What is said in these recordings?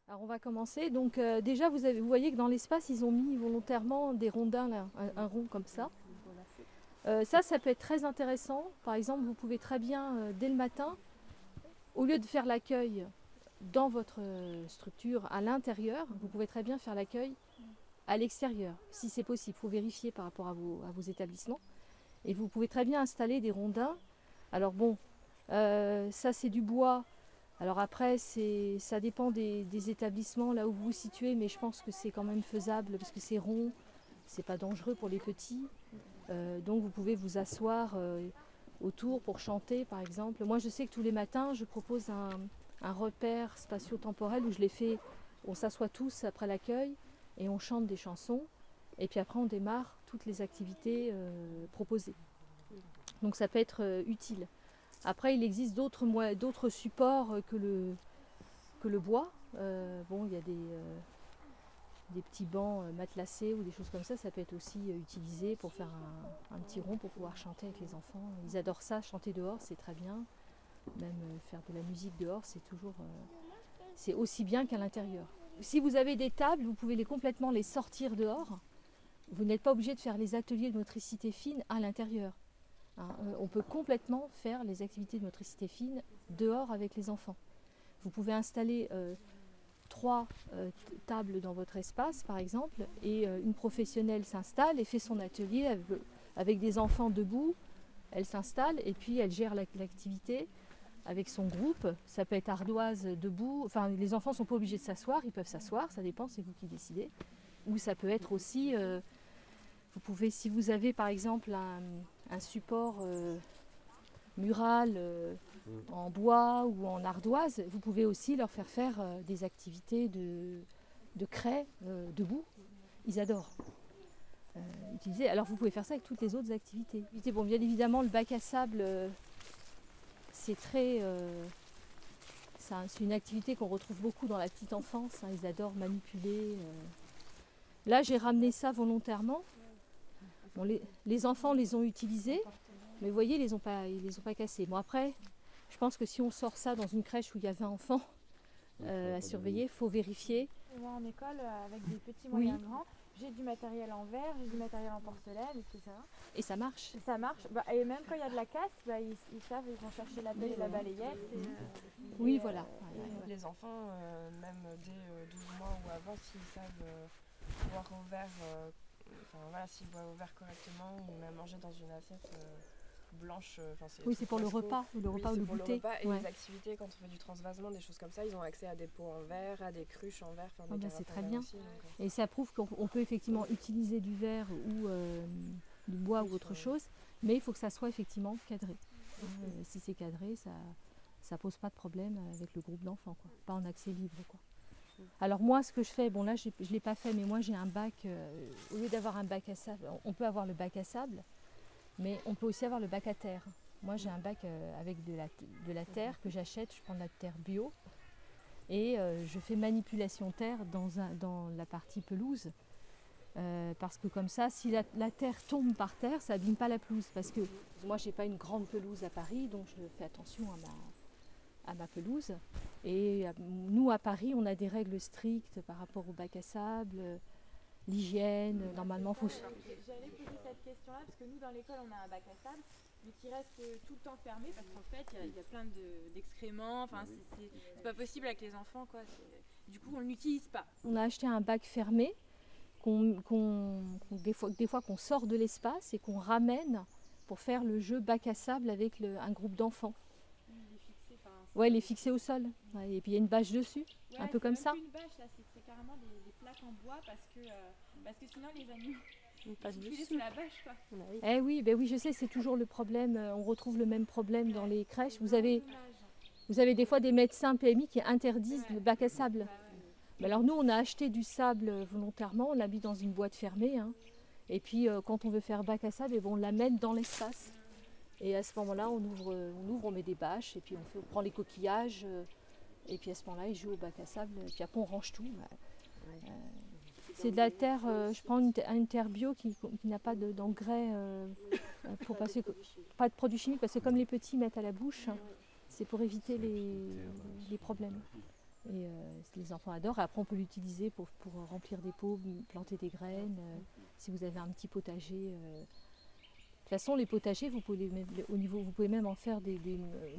Alors on va commencer. Donc déjà vous voyez que dans l'espace ils ont mis volontairement des rondins là, un rond comme ça. Ça peut être très intéressant. Par exemple, vous pouvez très bien dès le matin, au lieu de faire l'accueil dans votre structure à l'intérieur, vous pouvez très bien faire l'accueil à l'extérieur, si c'est possible. Il faut vérifier par rapport à vos établissements. Et vous pouvez très bien installer des rondins. Alors bon, ça c'est du bois. Alors après, ça dépend des établissements là où vous vous situez, mais je pense que c'est quand même faisable parce que c'est rond, c'est pas dangereux pour les petits. Donc vous pouvez vous asseoir autour pour chanter par exemple. Moi je sais que tous les matins je propose un repère spatio-temporel où je les fais, on s'assoit tous après l'accueil et on chante des chansons et puis après on démarre toutes les activités proposées. Donc ça peut être utile. Après il existe d'autres supports que le bois. Bon, il y a des petits bancs matelassés ou des choses comme ça peut être aussi utilisé pour faire un petit rond pour pouvoir chanter avec les enfants. Ils adorent ça, chanter dehors, c'est très bien. Même faire de la musique dehors, c'est aussi bien qu'à l'intérieur. Si vous avez des tables, vous pouvez complètement les sortir dehors. Vous n'êtes pas obligé de faire les ateliers de motricité fine à l'intérieur. On peut complètement faire les activités de motricité fine dehors avec les enfants. Vous pouvez installer 3 tables dans votre espace par exemple et une professionnelle s'installe et fait son atelier avec des enfants debout. Elle s'installe et puis elle gère l'activité avec son groupe. Ça peut être ardoise debout, enfin les enfants ne sont pas obligés de s'asseoir, ils peuvent s'asseoir, ça dépend, c'est vous qui décidez. Ou ça peut être aussi, vous pouvez, si vous avez par exemple un support mural en bois ou en ardoise, vous pouvez aussi leur faire des activités de craie debout. Ils adorent utiliser. Alors vous pouvez faire ça avec toutes les autres activités. Bon, bien évidemment, le bac à sable, c'est une activité qu'on retrouve beaucoup dans la petite enfance. Ils adorent manipuler. Là, j'ai ramené ça volontairement. Bon, les enfants les ont utilisés, mais vous voyez, ils les ont pas cassés. Bon, après, je pense que si on sort ça dans une crèche où il y a 20 enfants à surveiller, il faut vérifier. Moi en école, avec des petits moyens grands, j'ai du matériel en verre, j'ai du matériel en porcelaine, etc. Et ça marche. Et ça marche. Et même quand il y a de la casse, ils savent, ils vont chercher la pelle et la balayette. Oui, voilà. Les enfants, même dès 12 mois ou avant, s'ils savent boire au verre, s'ils boivent au verre correctement, ou même manger dans une assiette blanche. Oui, c'est pour le repas, ou le goûter. Et les activités, quand on fait du transvasement, des choses comme ça, ils ont accès à des pots en verre, à des cruches en verre. C'est très bien. Aussi, et ça prouve qu'on peut effectivement utiliser du verre ou du bois ou autre chose, mais il faut que ça soit effectivement cadré. Si c'est cadré, ça pose pas de problème avec le groupe d'enfants, quoi. Pas en accès libre, quoi. Alors moi, ce que je fais, bon là je ne l'ai pas fait, mais moi j'ai un bac, au lieu d'avoir un bac à sable, on peut avoir le bac à sable, mais on peut aussi avoir le bac à terre. Moi j'ai un bac avec de la terre que j'achète, je prends de la terre bio, et je fais manipulation terre dans la partie pelouse, parce que comme ça, si la terre tombe par terre, ça n'abîme pas la pelouse, parce que moi j'ai pas une grande pelouse à Paris, donc je fais attention à ma pelouse. Et nous à Paris, on a des règles strictes par rapport au bac à sable, l'hygiène, normalement faut... J'allais poser cette question-là, parce que nous dans l'école on a un bac à sable, mais qui reste tout le temps fermé, parce qu'en fait il y a plein d'excréments, enfin c'est pas possible avec les enfants, quoi. Du coup on ne l'utilise pas. On a acheté un bac fermé, des fois qu'on sort de l'espace et qu'on ramène pour faire le jeu bac à sable avec un groupe d'enfants. Ouais, il est fixé au sol. Ouais, et puis il y a une bâche dessus, un peu comme ça. Une bâche, là, c'est carrément des plaques en bois parce que sinon les animaux passent sous la bâche, quoi. Eh oui, ben oui, je sais, c'est toujours le problème. On retrouve le même problème dans les crèches. Vous avez des fois des médecins PMI qui interdisent le bac à sable. Mais alors nous, on a acheté du sable volontairement, on l'a mis dans une boîte fermée. Et puis quand on veut faire bac à sable, on l'amène dans l'espace. Et à ce moment-là, on ouvre, on met des bâches et puis on prend les coquillages. Et puis à ce moment-là, ils jouent au bac à sable. Et puis après, on range tout. C'est de la terre, je prends une terre bio qui n'a pas d'engrais, pas de produits chimiques, parce que comme les petits mettent à la bouche, c'est pour éviter les problèmes. Et les enfants adorent. Après, on peut l'utiliser pour remplir des pots, planter des graines. Si vous avez un petit potager. De toute façon, les potagers, vous pouvez, vous pouvez même en faire des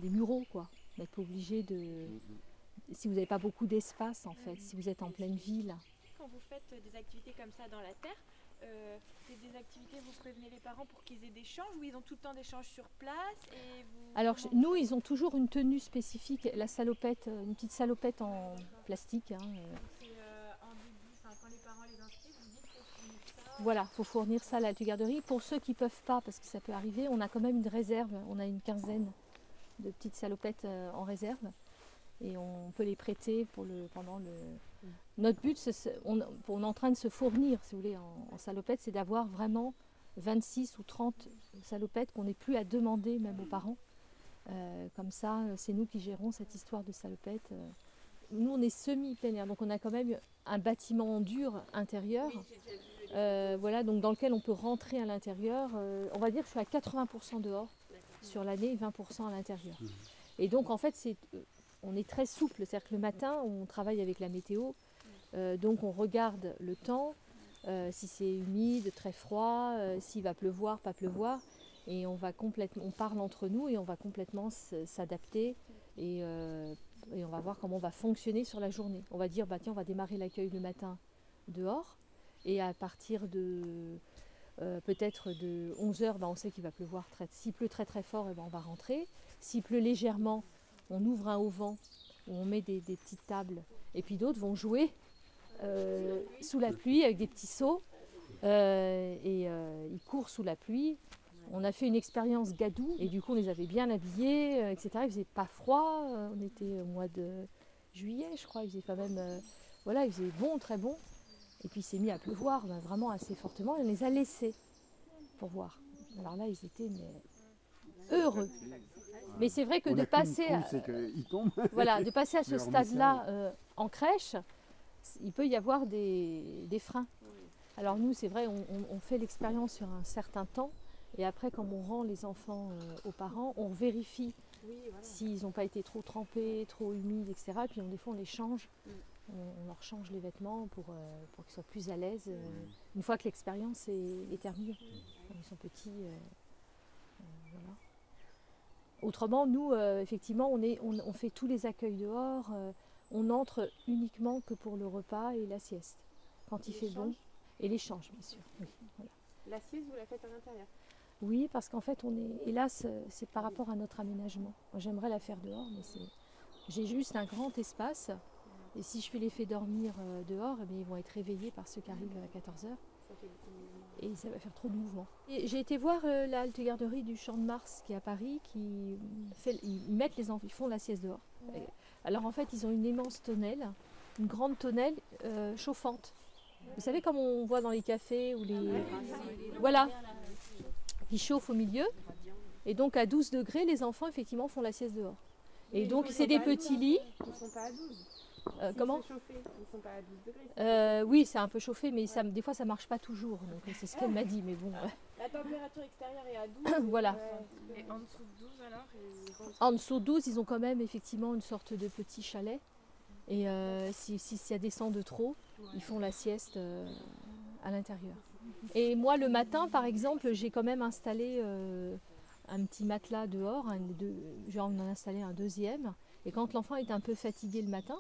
muraux, quoi. Vous n'êtes pas obligé de... Si vous n'avez pas beaucoup d'espace, en fait, si vous êtes en pleine ville. Quand vous faites des activités comme ça dans la terre, c'est des activités, vous prévenez les parents pour qu'ils aient des changes ou ils ont tout le temps des changes sur place et vous... Alors nous, ils ont toujours une tenue spécifique, la salopette, une petite salopette en plastique. Hein. C'est en début, quand les parents les inscrivent, vous dites qu'il faut fournir ça. Voilà, il faut fournir ça à la garderie. Pour ceux qui ne peuvent pas, parce que ça peut arriver, on a quand même une réserve, on a une quinzaine de petites salopettes en réserve. Et on peut les prêter pendant le... Notre but, on est en train de se fournir, si vous voulez, en salopettes, c'est d'avoir vraiment 26 ou 30 salopettes qu'on n'ait plus à demander même aux parents. Comme ça, c'est nous qui gérons cette histoire de salopettes. Nous, on est semi-plein air, donc on a quand même un bâtiment en dur intérieur, voilà, donc dans lequel on peut rentrer à l'intérieur. On va dire que je suis à 80% dehors sur l'année et 20% à l'intérieur. Et donc, en fait, on est très souple, c'est-à-dire que le matin, on travaille avec la météo, donc on regarde le temps, si c'est humide, très froid, s'il va pleuvoir, pas pleuvoir, et on parle entre nous et on va complètement s'adapter et on va voir comment on va fonctionner sur la journée. On va dire, bah, tiens, on va démarrer l'accueil le matin dehors, et à partir de peut-être de 11h, bah, on sait qu'il va pleuvoir. S'il pleut très très fort, et ben, on va rentrer. S'il pleut légèrement, on ouvre un auvent où on met des petites tables et puis d'autres vont jouer sous la pluie avec des petits seaux et ils courent sous la pluie. On a fait une expérience gadou et du coup on les avait bien habillés, etc. Il faisait pas froid, on était au mois de juillet je crois, il faisait quand même, voilà, il faisait bon, très bon. Et puis il s'est mis à pleuvoir vraiment assez fortement et on les a laissés pour voir. Alors là ils étaient heureux. Mais c'est vrai que de passer, voilà, de passer à ce stade-là en crèche, il peut y avoir des freins. Alors nous, c'est vrai, on fait l'expérience sur un certain temps. Et après, quand on rend les enfants aux parents, on vérifie s'ils n'ont pas été trop trempés, trop humides, etc. Et puis des fois, on les change. On leur change les vêtements pour qu'ils soient plus à l'aise une fois que l'expérience est terminée. Quand ils sont petits, voilà. Autrement, nous, effectivement, on fait tous les accueils dehors. On entre uniquement que pour le repas et la sieste, quand il fait bon. Et l'échange, bien sûr. Oui, voilà. La sieste, vous la faites à l'intérieur? Oui, parce qu'en fait, hélas, c'est par rapport à notre aménagement. J'aimerais la faire dehors, mais j'ai juste un grand espace. Et si je les fais dormir dehors, eh bien, ils vont être réveillés par ceux qui arrivent à 14h. Et ça va faire trop de mouvement. J'ai été voir la halte garderie du Champ de Mars qui est à Paris, ils mettent les enfants, ils font la sieste dehors. Alors en fait, ils ont une immense tonnelle, une grande tonnelle chauffante. Vous savez comme on voit dans les cafés ou voilà, qui chauffe au milieu. Et donc à 12 degrés, les enfants effectivement font la sieste dehors. Et donc c'est des petits lits. Ils ne sont pas à 12. Comment Ils ne sont pas à 12 degrés. Oui, c'est un peu chauffé, mais des fois ça marche pas toujours. Donc c'est ce qu'elle m'a dit, mais bon. La température extérieure est à 12. Voilà. Et en dessous de 12 alors En dessous de 12, ils ont quand même effectivement une sorte de petit chalet. Et si ça descend de trop, ils font la sieste à l'intérieur. Et moi, le matin, par exemple, j'ai quand même installé un petit matelas dehors. On en a installé un deuxième. Et quand l'enfant est un peu fatigué le matin,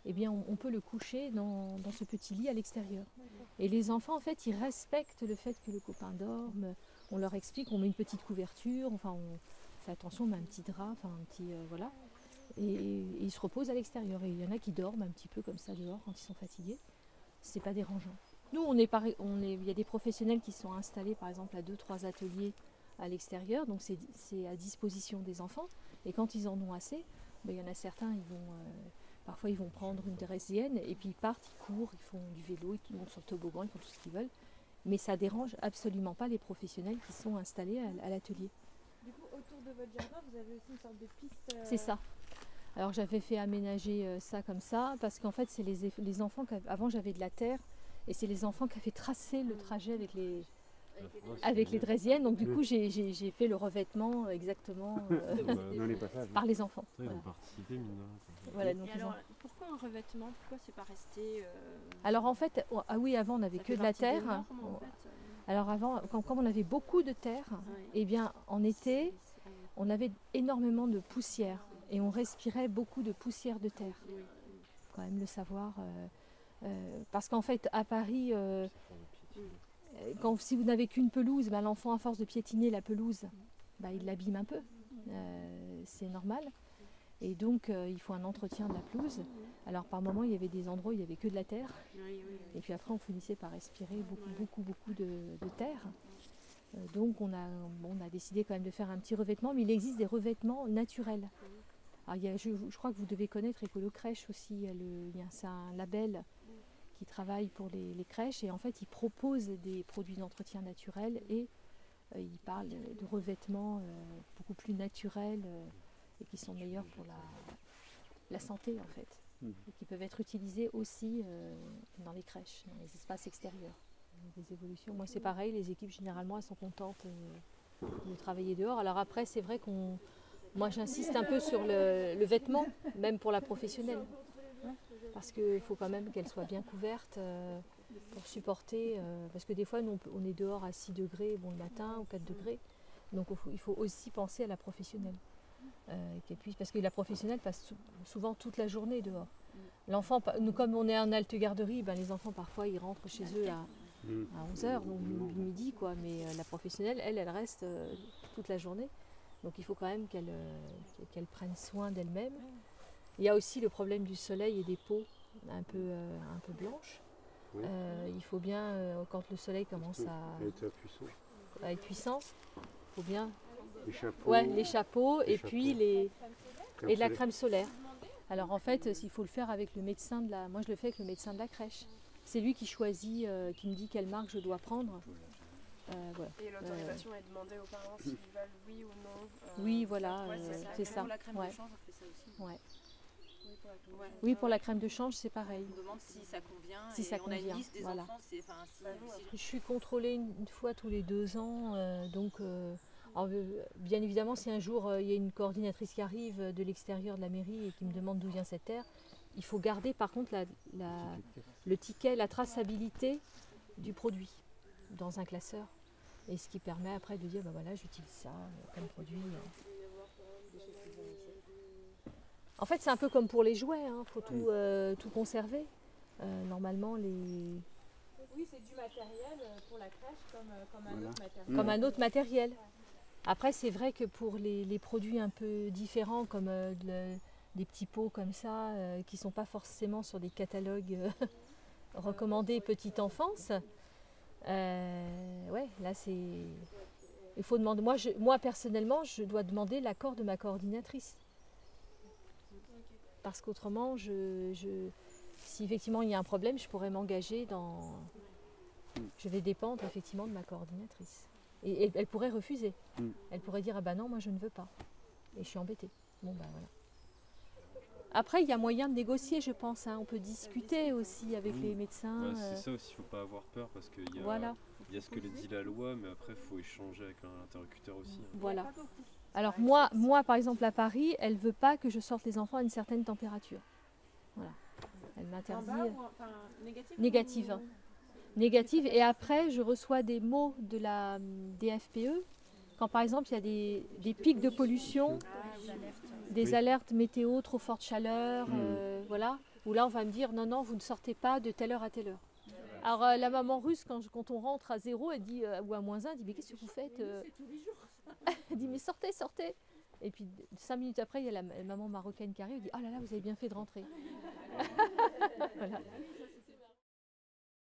eh bien, on peut le coucher dans ce petit lit à l'extérieur. Et les enfants, en fait, ils respectent le fait que le copain dorme. On leur explique, on met une petite couverture, enfin, on fait attention, on met un petit drap, enfin, un petit... voilà. Et ils se reposent à l'extérieur. Et il y en a qui dorment un petit peu comme ça dehors quand ils sont fatigués. C'est pas dérangeant. Nous, il y a des professionnels qui sont installés, par exemple, à 2-3 ateliers à l'extérieur. Donc, c'est à disposition des enfants. Et quand ils en ont assez, ben, il y en a certains, parfois ils vont prendre une draisienne et puis ils partent, ils courent, ils font du vélo, ils montent sur le toboggan, ils font tout ce qu'ils veulent. Mais ça dérange absolument pas les professionnels qui sont installés à l'atelier. Du coup, autour de votre jardin, vous avez aussi une sorte de piste. C'est ça. Alors j'avais fait aménager ça comme ça parce qu'en fait c'est les enfants avant j'avais de la terre et c'est les enfants qui avaient tracé le trajet avec avec les draisiennes. Donc du coup, j'ai fait le revêtement exactement Dans les passages. par les enfants. Ils Voilà. ont participé, mine de rien. Voilà, Et donc alors, pourquoi un revêtement? Pourquoi c'est pas resté alors en fait, ah oui, avant on n'avait ça que fait de la partie des terre. normes, en fait, Alors avant, comme on avait beaucoup de terre, ouais. eh bien en été, on avait énormément de poussière et on respirait beaucoup de poussière de terre. Oui. Faut quand même le savoir. Parce qu'en fait, à Paris, si vous n'avez qu'une pelouse, ben, l'enfant, à force de piétiner la pelouse, ben, il l'abîme un peu. C'est normal. Et donc, il faut un entretien de la pelouse. Alors, par moment, il y avait des endroits où il n'y avait que de la terre. Oui. Et puis après, on finissait par respirer beaucoup de terre. Donc, on a décidé quand même de faire un petit revêtement. Mais il existe des revêtements naturels. Alors, je crois que vous devez connaître Écolo Crèche aussi. C'est un label qui travaille pour les crèches. Et en fait, ils proposent des produits d'entretien naturel. Et ils parlent de revêtements beaucoup plus naturels et qui sont meilleurs pour la santé, en fait. Et qui peuvent être utilisés aussi dans les crèches, dans les espaces extérieurs. Des évolutions. Moi, c'est pareil, les équipes, généralement, elles sont contentes de travailler dehors. Alors après, c'est vrai moi, j'insiste un peu sur le vêtement, même pour la professionnelle. Parce qu'il faut quand même qu'elle soit bien couverte pour supporter. Parce que des fois, nous, on est dehors à 6 degrés le matin ou 4 degrés. Donc, il faut aussi penser à la professionnelle. Parce que la professionnelle passe souvent toute la journée dehors. L'enfant, nous, comme on est en halte garderie, ben, les enfants parfois ils rentrent chez eux à 11h, donc midi, quoi. Mais la professionnelle, elle reste toute la journée. Donc il faut quand même qu'elle prenne soin d'elle-même. Il y a aussi le problème du soleil et des peaux un peu blanches. Oui. Il faut bien, quand le soleil commence à être puissant, il faut bien les chapeaux, les chapeaux et puis crème et de la solaire. crème solaire. Alors en fait, il faut le faire avec le médecin moi je le fais avec le médecin de la crèche. C'est lui qui choisit, qui me dit quelle marque je dois prendre. Voilà. Et l'autorisation est demandée aux parents s'ils veulent oui ou non. Oui, voilà, ouais, c'est ça. Pour la crème Ouais. de change, on fait ça aussi. Ouais. Oui, pour la crème. Ouais. Oui, pour la crème de change, c'est pareil. On demande si ça convient. Si et ça on a convient, une liste des voilà. enfants. Si Je suis contrôlée une fois tous les 2 ans, alors, bien évidemment, si un jour il y a une coordinatrice qui arrive de l'extérieur de la mairie et qui me demande d'où vient cette terre, il faut garder par contre le ticket, la traçabilité du produit dans un classeur. Et ce qui permet après de dire, ben voilà, j'utilise ça comme produit. En fait, c'est un peu comme pour les jouets, il faut tout conserver. Normalement, Oui, c'est du matériel pour la crèche comme un autre matériel. comme un autre matériel. Après, c'est vrai que pour les produits un peu différents, comme des petits pots comme ça, qui ne sont pas forcément sur des catalogues recommandés petite enfance, là c'est... Il faut demander. Moi personnellement, je dois demander l'accord de ma coordinatrice. Parce qu'autrement, si effectivement il y a un problème, je pourrais m'engager dans... Je vais dépendre effectivement de ma coordinatrice. Et elle pourrait refuser. Elle pourrait dire, ah bah non, moi je ne veux pas. Et je suis embêtée. Bon bah voilà. Après, il y a moyen de négocier, je pense. On peut discuter aussi avec les médecins. C'est ça aussi, il ne faut pas avoir peur parce qu'il y a, Voilà. il y a ce que dit la loi, mais après il faut échanger avec un interlocuteur aussi. Voilà. Alors moi, par exemple, à Paris, elle ne veut pas que je sorte les enfants à une certaine température. Voilà. Elle m'interdit. Négative. Négative. Et après, je reçois des mots de la DFPE. Quand par exemple, il y a des pics de pollution, des alertes météo, trop forte chaleur, voilà. Où là, on va me dire, non, vous ne sortez pas de telle heure à telle heure. Alors la maman russe, quand on rentre à 0, elle dit, ou à -1, elle dit, mais qu'est-ce que vous faites Elle dit, mais sortez. Et puis 5 minutes après, il y a la maman marocaine qui arrive, elle dit, oh là là, vous avez bien fait de rentrer. Voilà.